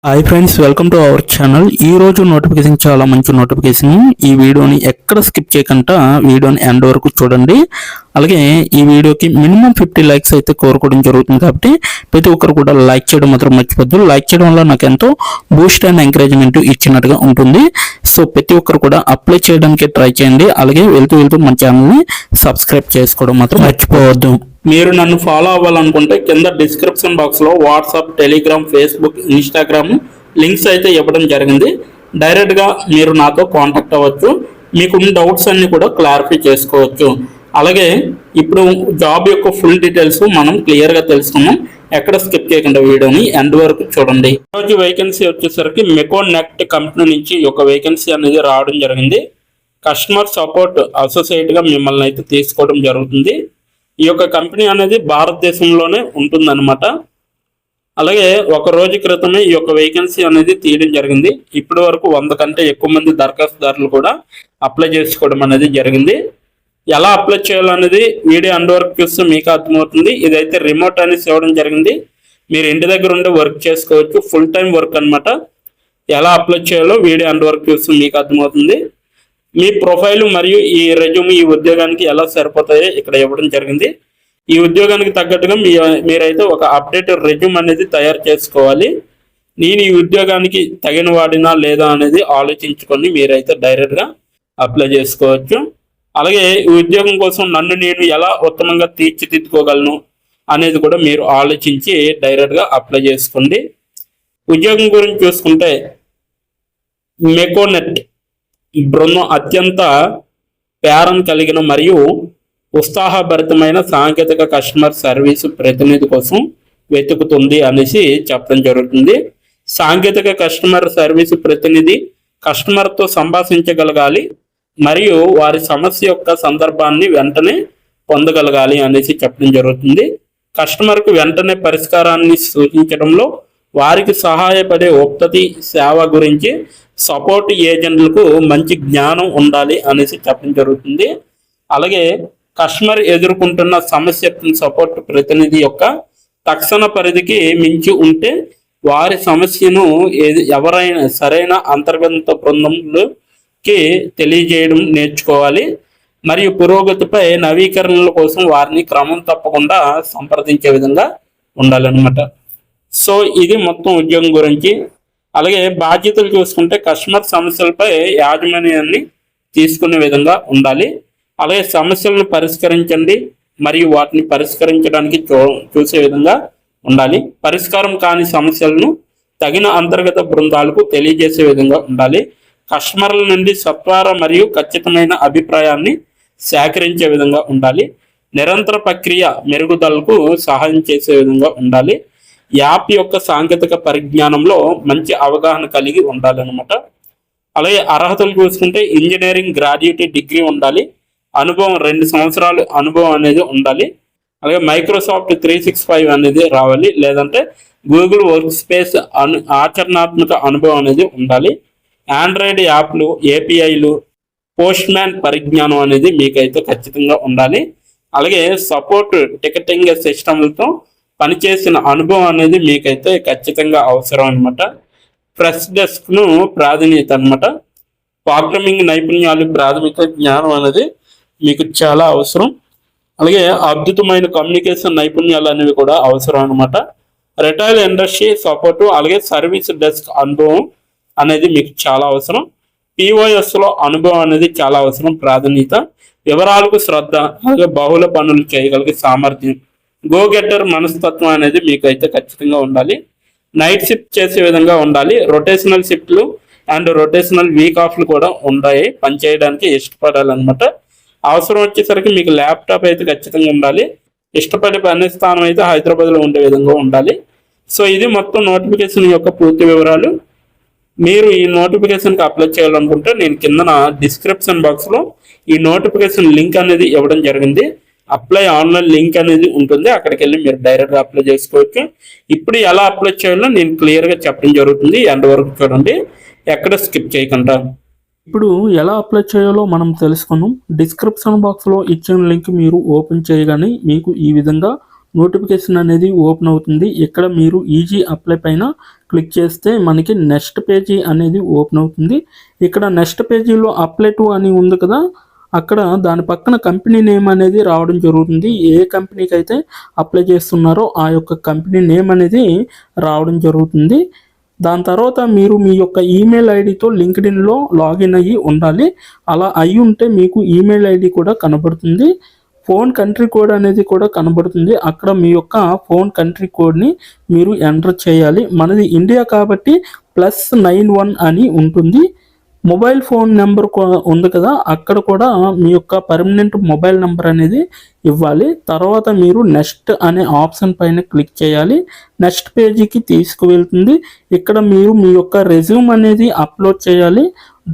Hi friends, welcome to our channel. ఈ రోజు notification చాలా మంచి నోటిఫికేషన్. ఈ వీడియోని ఎక్కడ స్కిప్ చేయకుండా వీడియోని ఎండ్ వరకు చూడండి. అలాగే ఈ వీడియోకి మినిమం 50 లైక్స్ అయితే కోరుకోవడం జరుగుతుంది. కాబట్టి ప్రతి ఒక్కరు కూడా లైక్ చేయడం మాత్రం మర్చిపోద్దు. లైక్ చేయడం వల్ల నాకు ఎంతో బూస్ట్ అండ్ ఎంకరేజ్మెంట్ ఇచ్చినట్టుగా ఉంటుంది. సో ప్రతి ఒక్కరు కూడా అప్లై చేయడానికి ట్రై చేయండి. అలాగే వెళ్తూ మన ఛానల్ని సబ్స్క్రైబ్ చేసుకోవడం మాత్రం మర్చిపోవద్దు. మీరు నన్ను ఫాలో అవ్వాలనుకుంటే కింద డిస్క్రిప్షన్ బాక్స్లో WhatsApp, Telegram, Facebook, Instagram links అయితే ఇవ్వడం జరిగింది. డైరెక్ట్గా మీరు నాతో కాంటాక్ట్ అవ్వచ్చు. మీకున్న డౌట్స్ అన్ని కూడా క్లారిఫై చేసుకోవచ్చు. అలాగే ఇప్పుడు జాబ్ యొక్క ఫుల్ డీటెయిల్స్ మనం క్లియర్గా తెలుసుకున్నాం. ఎక్కడ స్కిప్ చేయకుండా వీడియోని ఎండ్ వరకు చూడండి. ఈరోజు వేకెన్సీ వచ్చేసరికి మెకోనెక్ట్ కంపెనీ నుంచి ఒక వేకెన్సీ అనేది రావడం జరిగింది. కస్టమర్ సపోర్ట్ అసోసియేట్గా మిమ్మల్ని అయితే తీసుకోవడం జరుగుతుంది. ఈ యొక్క కంపెనీ అనేది భారతదేశంలోనే ఉంటుందన్నమాట. అలాగే ఒక రోజు క్రితమే ఈ యొక్క వేకెన్సీ అనేది తీయడం జరిగింది. ఇప్పటి వరకు 100 కంటే ఎక్కువ మంది దరఖాస్తుదారులు కూడా అప్లై చేసుకోవడం అనేది జరిగింది. ఎలా అప్లై చేయాలనేది వీడియో ఎండ్ వరకు చూస్తే మీకు అర్థమవుతుంది. ఇదైతే రిమోట్ అనేది ఇవ్వడం జరిగింది. మీరు ఇంటి దగ్గర ఉండి వర్క్ చేసుకోవచ్చు. ఫుల్ టైం వర్క్ అనమాట. ఎలా అప్లై చేయాలో వీడియో ఎండ్ వరకు చూస్తే మీకు అర్థమవుతుంది. మీ ప్రొఫైల్ మరియు ఈ రెజ్యూమ్ ఈ ఉద్యోగానికి ఎలా సరిపోతాయో ఇక్కడ ఇవ్వడం జరిగింది. ఈ ఉద్యోగానికి తగ్గట్టుగా మీరైతే ఒక అప్డేటెడ్ రెజ్యూమ్ అనేది తయారు చేసుకోవాలి. నేను ఈ ఉద్యోగానికి తగిన వాడినా లేదా అనేది ఆలోచించుకొని మీరైతే డైరెక్ట్గా అప్లై చేసుకోవచ్చు. అలాగే ఈ ఉద్యోగం కోసం నన్ను నేను ఎలా ఉత్తమంగా తీర్చిదిద్దుకోగలను అనేది కూడా మీరు ఆలోచించి డైరెక్ట్గా అప్లై చేసుకోండి. ఉద్యోగం గురించి చూసుకుంటే మెకోనెట్ బృందం అత్యంత ప్రేరణ కలిగిన మరియు ఉత్సాహభరితమైన సాంకేతిక కస్టమర్ సర్వీసు ప్రతినిధి కోసం వెతుకుతుంది అనేసి చెప్పడం జరుగుతుంది. సాంకేతిక కస్టమర్ సర్వీసు ప్రతినిధి కస్టమర్తో సంభాషించగలగాలి మరియు వారి సమస్య యొక్క సందర్భాన్ని వెంటనే పొందగలగాలి అనేసి చెప్పడం జరుగుతుంది. కస్టమర్కు వెంటనే పరిష్కారాన్ని సూచించడంలో వారికి సహాయపడే ఉత్పత్తి సేవ గురించి సపోర్ట్ ఏజెంట్లకు మంచి జ్ఞానం ఉండాలి అనేసి చెప్పడం జరుగుతుంది. అలాగే కస్టమర్ ఎదుర్కొంటున్న సమస్య సపోర్ట్ ప్రతినిధి యొక్క తక్షణ పరిధికి మించి ఉంటే వారి సమస్యను ఎవరైనా సరైన అంతర్గత బృందంలోకి తెలియజేయడం నేర్చుకోవాలి మరియు పురోగతిపై నవీకరణల కోసం వారిని క్రమం తప్పకుండా సంప్రదించే విధంగా ఉండాలన్నమాట. సో ఇది మొత్తం ఉద్యోగం గురించి. అలాగే బాధ్యతలు చూసుకుంటే కస్టమర్ సమస్యలపై యాజమాన్యాన్ని తీసుకునే విధంగా ఉండాలి. అలాగే సమస్యలను పరిష్కరించండి మరియు వాటిని పరిష్కరించడానికి చూసే విధంగా ఉండాలి. పరిష్కారం కాని సమస్యలను తగిన అంతర్గత బృందాలకు తెలియజేసే విధంగా ఉండాలి. కస్టమర్ల నుండి సత్వర మరియు ఖచ్చితమైన అభిప్రాయాన్ని సేకరించే విధంగా ఉండాలి. నిరంతర ప్రక్రియ మెరుగుదలకు సహాయం చేసే విధంగా ఉండాలి. యాప్ యొక్క సాంకేతిక పరిజ్ఞానంలో మంచి అవగాహన కలిగి ఉండాలన్నమాట. అలాగే అర్హతలు చూసుకుంటే ఇంజనీరింగ్ గ్రాడ్యుయేట్ డిగ్రీ ఉండాలి. అనుభవం 2 సంవత్సరాలు అనుభవం అనేది ఉండాలి. అలాగే మైక్రోసాఫ్ట్ 365 అనేది రావాలి. లేదంటే గూగుల్ వర్క్ స్పేస్ ఆచరణాత్మక అనుభవం అనేది ఉండాలి. ఆండ్రాయిడ్ యాప్లు, ఏపీఐలు, పోస్ట్ మ్యాన్ పరిజ్ఞానం అనేది మీకైతే ఖచ్చితంగా ఉండాలి. అలాగే సపోర్ట్ టికెటింగ్ సిస్టమ్లతో పనిచేసిన అనుభవం అనేది మీకైతే ఖచ్చితంగా అవసరం అనమాట. ప్రెస్ డెస్క్ను ప్రాధాన్యత అనమాట. ప్రోగ్రామింగ్ నైపుణ్యాలు, ప్రాథమిక జ్ఞానం అనేది మీకు చాలా అవసరం. అలాగే అద్భుతమైన కమ్యూనికేషన్ నైపుణ్యాలు అనేవి కూడా అవసరం అనమాట. రిటైల్ ఇండస్ట్రీ సపోర్టు అలాగే సర్వీస్ డెస్క్ అనుభవం అనేది మీకు చాలా అవసరం. పిఓఎస్లో అనుభవం అనేది చాలా అవసరం. ప్రాధాన్యత వివరాలకు శ్రద్ధ, అలాగే బహుళ పనులు చేయగలిగే సామర్థ్యం, గో గెటర్ మనస్తత్వం అనేది మీకు అయితే ఖచ్చితంగా ఉండాలి. నైట్ షిఫ్ట్ చేసే విధంగా ఉండాలి. రొటేషనల్ షిఫ్ట్లు అండ్ రొటేషనల్ వీక్ ఆఫ్లు కూడా ఉంటాయి. పనిచేయడానికి ఇష్టపడాలన్నమాట. అవసరం వచ్చేసరికి మీకు ల్యాప్టాప్ అయితే ఖచ్చితంగా ఉండాలి. ఇష్టపడే పని స్థానం అయితే హైదరాబాద్లో ఉండే విధంగా ఉండాలి. సో ఇది మొత్తం నోటిఫికేషన్ యొక్క పూర్తి వివరాలు. మీరు ఈ నోటిఫికేషన్కి అప్లై చేయాలనుకుంటే నేను కింద డిస్క్రిప్షన్ బాక్స్లో ఈ నోటిఫికేషన్ లింక్ అనేది ఇవ్వడం జరిగింది. అప్లై ఆన్లైన్ లింక్ అనేది ఉంటుంది. అక్కడికి వెళ్ళి మీరు డైరెక్ట్గా అప్లై చేసుకోవచ్చు. ఇప్పుడు ఎలా అప్లై చేయాలో నేను క్లియర్గా చెప్పడం జరుగుతుంది. ఎండ్ వరకు చూడండి, ఎక్కడ స్కిప్ చేయకుండా. ఇప్పుడు ఎలా అప్లై చేయాలో మనం తెలుసుకున్నాం. డిస్క్రిప్షన్ బాక్స్లో ఇచ్చిన లింక్ మీరు ఓపెన్ చేయగానే మీకు ఈ విధంగా నోటిఫికేషన్ అనేది ఓపెన్ అవుతుంది. ఇక్కడ మీరు ఈజీ అప్లై పైన క్లిక్ చేస్తే మనకి నెక్స్ట్ పేజీ అనేది ఓపెన్ అవుతుంది. ఇక్కడ నెక్స్ట్ పేజీలో అప్లై టు అని ఉంది కదా, అక్కడ దాని పక్కన కంపెనీ నేమ్ అనేది రావడం జరుగుతుంది. ఏ కంపెనీకి అయితే అప్లై చేస్తున్నారో ఆ యొక్క కంపెనీ నేమ్ అనేది రావడం జరుగుతుంది. దాని తర్వాత మీరు మీ యొక్క ఈమెయిల్ ఐడితో లింక్డ్ఇన్లో లాగిన్ అయ్యి ఉండాలి. అలా అయి ఉంటే మీకు ఈమెయిల్ ఐడి కూడా కనబడుతుంది. ఫోన్ కంట్రీ కోడ్ అనేది కూడా కనబడుతుంది. అక్కడ మీ యొక్క ఫోన్ కంట్రీ కోడ్ని మీరు ఎంటర్ చేయాలి. మనది ఇండియా కాబట్టి +91 అని ఉంటుంది. మొబైల్ ఫోన్ నెంబర్ ఉంది కదా, అక్కడ కూడా మీ యొక్క పర్మనెంట్ మొబైల్ నెంబర్ అనేది ఇవ్వాలి. తర్వాత మీరు నెక్స్ట్ అనే ఆప్షన్ పైన క్లిక్ చేయాలి. నెక్స్ట్ పేజీకి తీసుకువెళ్తుంది. ఇక్కడ మీరు మీ యొక్క రెజ్యూమ్ అనేది అప్లోడ్ చేయాలి.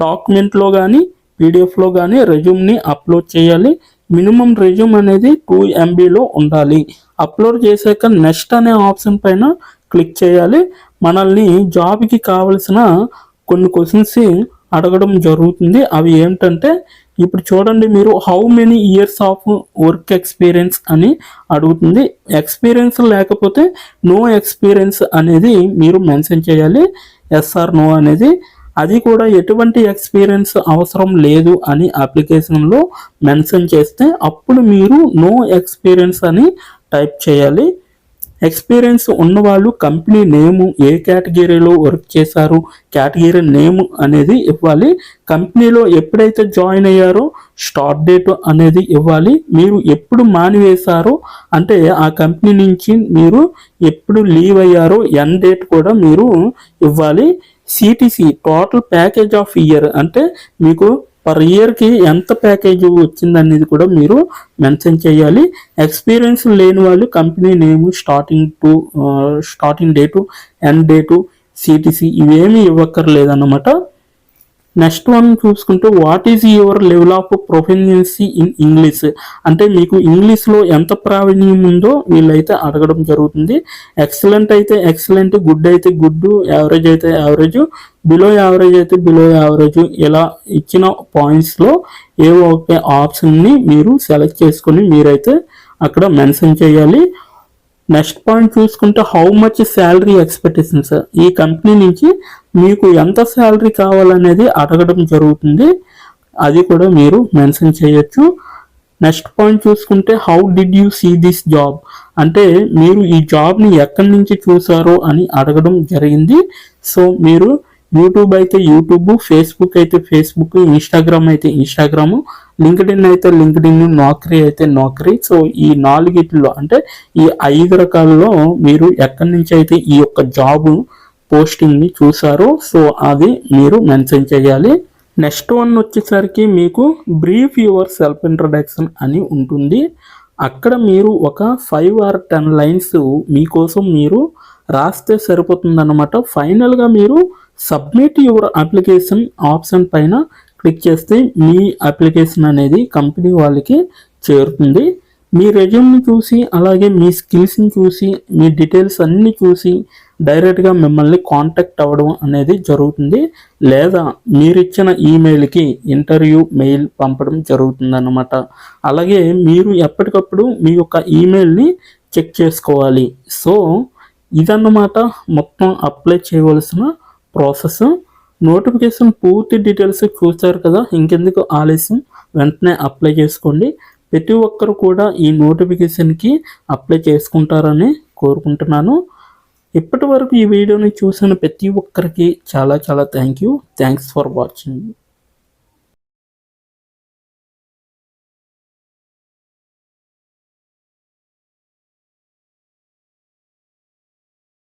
డాక్యుమెంట్లో కానీ పీడిఎఫ్లో కానీ రెజ్యూమ్ని అప్లోడ్ చేయాలి. మినిమం రెజ్యూమ్ అనేది 2 MBలో ఉండాలి. అప్లోడ్ చేశాక నెక్స్ట్ అనే ఆప్షన్ పైన క్లిక్ చేయాలి. మనల్ని జాబ్కి కావలసిన కొన్ని క్వశ్చన్స్ అడగడం జరుగుతుంది. అవి ఏమిటంటే, ఇప్పుడు చూడండి, మీరు how many years of work experience అని అడుగుతుంది. ఎక్స్పీరియన్స్ లేకపోతే నో ఎక్స్పీరియన్స్ అనేది మీరు మెన్షన్ చేయాలి. ఎస్ ఆర్ నో అనేది. అది కూడా ఎటువంటి ఎక్స్పీరియన్స్ అవసరం లేదు అని అప్లికేషన్లో మెన్షన్ చేస్తే అప్పుడు మీరు నో ఎక్స్పీరియన్స్ అని టైప్ చేయాలి. ఎక్స్పీరియన్స్ ఉన్నవాళ్ళు కంపెనీ నేము, ఏ కేటగిరీలో వర్క్ చేశారు, కేటగిరీ నేమ్ అనేది ఇవ్వాలి. కంపెనీలో ఎప్పుడైతే జాయిన్ అయ్యారో స్టార్ట్ డేట్ అనేది ఇవ్వాలి. మీరు ఎప్పుడు మానివేశారో అంటే ఆ కంపెనీ నుంచి మీరు ఎప్పుడు లీవ్ అయ్యారో ఎండ్ డేట్ కూడా మీరు ఇవ్వాలి. CTC total package of year అంటే మీకు పర్ ఇయర్కి ఎంత ప్యాకేజ్ వచ్చిందనేది కూడా మీరు మెన్షన్ చేయాలి. ఎక్స్పీరియన్స్ లేని వాళ్ళు company name, starting date, end date, CTC ఇవేమీ ఇవ్వక్కర్లేదన్నమాట. నెక్స్ట్ వన్ చూసుకుంటే, what is your level of proficiency in English అంటే మీకు ఇంగ్లీష్లో ఎంత ప్రావీణ్యం ఉందో వీళ్ళైతే అడగడం జరుగుతుంది. ఎక్సలెంట్ అయితే ఎక్సలెంట్, గుడ్ అయితే గుడ్, యావరేజ్ అయితే యావరేజ్, బిలో యావరేజ్ అయితే బిలో యావరేజ్, ఇలా ఇచ్చిన పాయింట్స్లో ఏవో ఒక ఆప్షన్ని మీరు సెలెక్ట్ చేసుకొని మీరైతే అక్కడ మెన్షన్ చేయాలి. నెక్స్ట్ పాయింట్ చూసుకుంటే, హౌ మచ్ శాలరీ ఎక్స్పెక్టేషన్స్, ఈ కంపెనీ నుంచి మీకు ఎంత శాలరీ కావాలనేది అడగడం జరుగుతుంది. అది కూడా మీరు మెన్షన్ చేయొచ్చు. నెక్స్ట్ పాయింట్ చూసుకుంటే, how did you see this job అంటే మీరు ఈ జాబ్ని ఎక్కడి నుంచి చూసారో అని అడగడం జరిగింది. సో మీరు యూట్యూబ్ అయితే యూట్యూబ్, ఫేస్బుక్ అయితే ఫేస్బుక్, ఇన్స్టాగ్రామ్ అయితే ఇన్స్టాగ్రామ్, లింక్డ్ఇన్ అయితే లింక్డ్ఇన్, నౌకరీ అయితే నౌకరీ. సో ఈ 4 అంటే ఈ 5 రకాలలో మీరు ఎక్కడి నుంచి అయితే ఈ యొక్క జాబ్ పోస్టింగ్ని చూసారో సో అది మీరు మెన్షన్ చేయాలి. నెక్స్ట్ వన్ వచ్చేసరికి మీకు బ్రీఫ్ యువర్ సెల్ఫ్ ఇంట్రడక్షన్ అని ఉంటుంది. అక్కడ మీరు ఒక 5 or 10 లైన్స్ మీకోసం మీరు రాస్తే సరిపోతుందన్నమాట. ఫైనల్గా మీరు సబ్మిట్ యువర్ అప్లికేషన్ ఆప్షన్ పైన క్లిక్ చేస్తే మీ అప్లికేషన్ అనేది కంపెనీ వాళ్ళకి చేరుతుంది. మీ రెజ్యూమ్ని చూసి అలాగే మీ స్కిల్స్ని చూసి మీ డీటెయిల్స్ అన్నీ చూసి డైరెక్ట్గా మిమ్మల్ని కాంటాక్ట్ అవ్వడం అనేది జరుగుతుంది. లేదా మీరు ఇచ్చిన ఈమెయిల్కి ఇంటర్వ్యూ మెయిల్ పంపడం జరుగుతుంది అన్నమాట. అలాగే మీరు ఎప్పటికప్పుడు మీ యొక్క ఈమెయిల్ని చెక్ చేసుకోవాలి. సో ఇదన్నమాట మొత్తం అప్లై చేయవలసిన ప్రాసెస్. నోటిఫికేషన్ పూర్తి డీటెయిల్స్ చూస్తారు కదా, ఇంకెందుకు ఆలస్యం, వెంటనే అప్లై చేసుకోండి. ప్రతి ఒక్కరు కూడా ఈ నోటిఫికేషన్కి అప్లై చేసుకుంటారని కోరుకుంటున్నాను. ఇప్పటి వరకు ఈ వీడియోని చూసిన ప్రతి ఒక్కరికి చాలా చాలా థ్యాంక్స్ ఫర్ వాచింగ్.